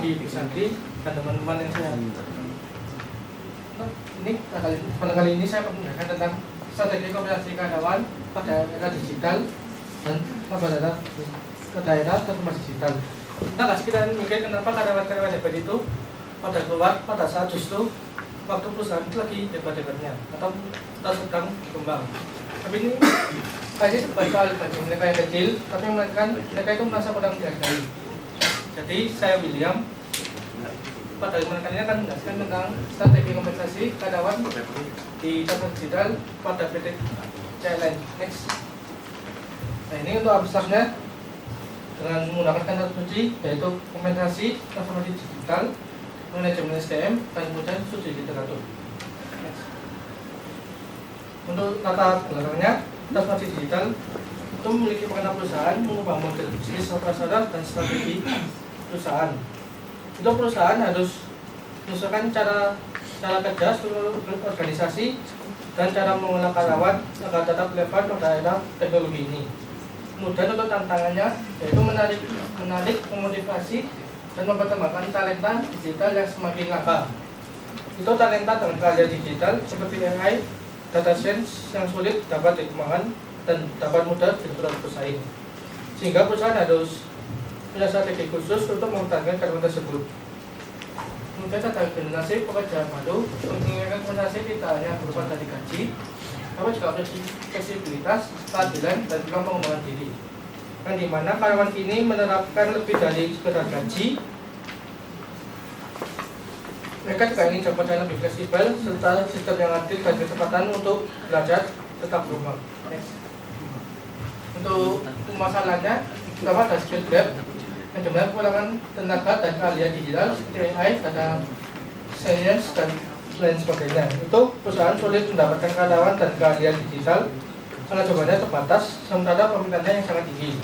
di Biksanti dan teman-teman yang saya. Ini pada kali ini saya menggunakan tentang strategi komunikasi karyawan pada era digital dan pada daerah transformasi digital. Kita kasih kita mikir kenapa karyawan-karyawan hebat itu pada keluar pada saat justru waktu perusahaan itu lagi hebat-hebatnya atau sedang berkembang. Tapi ini kayaknya sebagai soal bagi mereka yang kecil, tapi mereka itu merasa kurang dihargai. Jadi saya William pada kali ini akan menjelaskan tentang strategi kompensasi karyawan di transformasi digital pada PT CLN. Next. Nah ini untuk abstraknya dengan menggunakan kata kunci yaitu kompensasi transformasi digital, manajemen SDM, dan kemudian studi literatur. Next. Untuk latar belakangnya, transformasi digital itu memiliki peran perusahaan mengubah model bisnis operasional dan strategi perusahaan. Untuk perusahaan harus menyesuaikan cara kerja, struktur organisasi, dan cara mengelola karyawan agar tetap relevan pada era teknologi ini. Kemudian untuk tantangannya yaitu menarik, memotivasi, dan memperkembangkan talenta digital yang semakin langka. Itu talenta dengan keahlian digital seperti AI, data science yang sulit dapat dikembangkan dan dapat mudah diatur bersaing. Sehingga perusahaan harus punya strategi khusus untuk mempertahankan karyawan tersebut. Kemudian ada generasi pekerjaan baru, menginginkan kompensasi tidak hanya berupa dari gaji, tapi juga fleksibilitas, keadilan, dan juga pengembangan diri. Yang dimana karyawan kini menerapkan lebih dari sekedar gaji. Mereka juga ingin jabatan yang lebih fleksibel serta sistem yang adil dan kesempatan untuk belajar tetap berkembang. Untuk masalahnya, pertama ada skill gap yang dimana kekurangan tenaga dan keahlian digital seperti AI, data science, dan lain sebagainya. Itu perusahaan sulit mendapatkan karyawan dan keahlian digital karena jumlahnya terbatas sementara permintaannya yang sangat tinggi.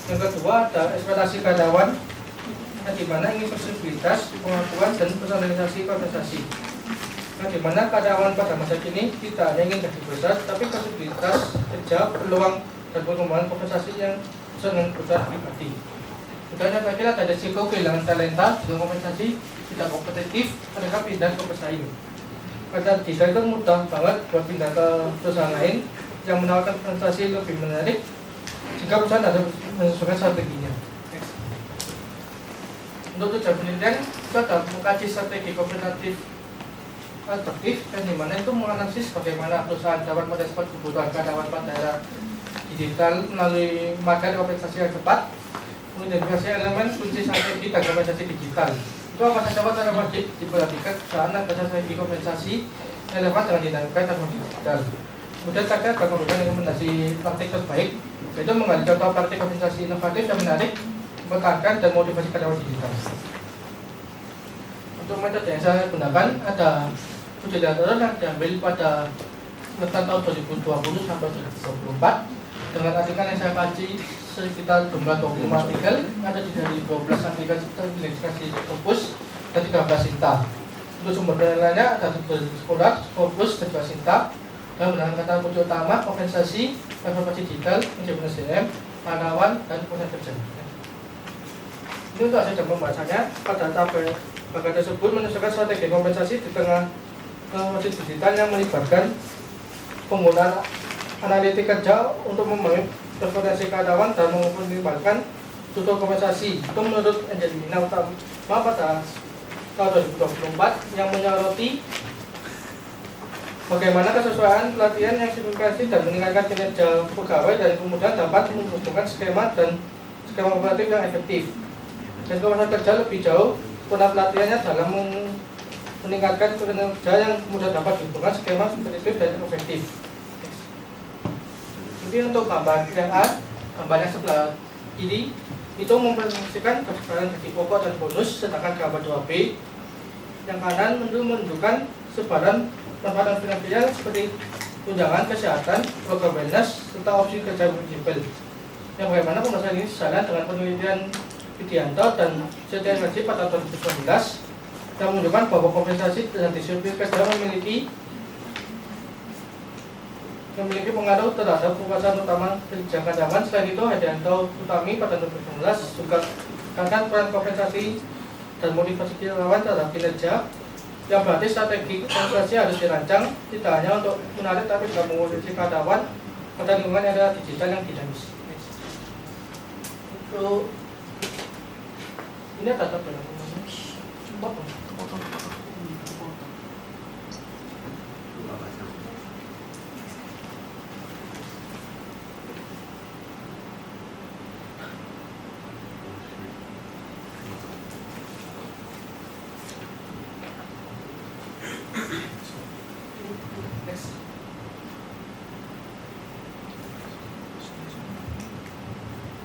Yang kedua ada ekspektasi karyawan yang dimana ingin fleksibilitas, pengakuan, dan personalisasi kompensasi. Yang dimana karyawan pada masa kini tidak hanya ingin gaji besar, tapi fleksibilitas kerja, peluang, dan pengembangan kompensasi yang sesuai dengan kebutuhan pribadi. Kemudian yang terakhir ada risiko kehilangan talenta dengan kompensasi tidak kompetitif, mereka pindah ke pesaing. Karena desain itu mudah banget buat pindah ke perusahaan lain yang menawarkan kompensasi lebih menarik, jika perusahaan harus menyesuaikan strateginya. Untuk tujuan penelitian, kita dapat mengkaji strategi kompetitif adaptif dan dimana itu menganalisis bagaimana perusahaan dapat merespon kebutuhan karyawan pada era digital melalui market kompensasi yang cepat, mengidentifikasi elemen kunci strategi dan kompensasi digital. Itu apa saja yang wajib diperhatikan perusahaan agar strategi kompensasi relevan dengan dinamika teknologi digital. Kemudian saya akan memberikan rekomendasi praktik terbaik, yaitu menggali contoh praktik kompensasi inovatif yang menarik, mempertahankan, dan motivasi karyawan digital. Untuk metode yang saya gunakan ada studi literatur yang diambil pada tahun 2020 sampai 2024 dengan artikel yang saya kaji sekitar jumlah 25 artikel ada dari 12 artikel identifikasi Scopus dan 13 Sinta. Untuk sumber penilaiannya ada dari sekolah, Scopus, dan juga Sinta. Dan menggunakan kata kunci utama kompensasi, transformasi digital, manajemen SDM, karyawan, dan pusat kerja. Ini untuk hasil pembahasannya pada tabel bagian tersebut menunjukkan strategi kompensasi di tengah transformasi digital yang melibatkan penggunaan analitik kerja untuk membangun potensi karyawan dan mengoptimalkan struktur kompensasi. Itu menurut Angelina utama pada tahun 2024 yang menyoroti bagaimana kesesuaian pelatihan yang signifikan dan meningkatkan kinerja pegawai dan kemudian dapat menghubungkan skema operatif yang efektif. Dan kemudian kerja lebih jauh, guna pelatihannya dalam meningkatkan kinerja yang kemudian dapat dihubungkan skema operatif dan efektif. Jadi untuk gambar yang A, gambar yang sebelah kiri itu mempresentasikan kesebaran gaji pokok dan bonus, sedangkan gambar 2B yang kanan menunjukkan sebaran manfaat finansial seperti tunjangan kesehatan, program wellness, serta opsi kerja fleksibel. Yang bagaimana pembahasan ini sejalan dengan penelitian Widianto dan CTNG pada tahun 2019 yang menunjukkan bahwa kompensasi dan disiplin kerja memiliki pengaruh terhadap kepuasan utama kerja karyawan. Selain itu, Widianto Utami pada tahun 2019 juga mengatakan peran kompensasi dan motivasi karyawan terhadap kinerja, yang berarti strategi organisasi harus dirancang tidak hanya untuk menarik tapi juga mengurusi karyawan pada lingkungan yang ada digital yang dinamis. Untuk ini ada tabel potong. Next.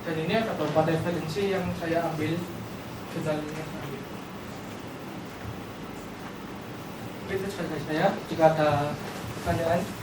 Dan ini ada beberapa referensi yang saya ambil jurnalnya. Itu saja saya. Jika ada pertanyaan.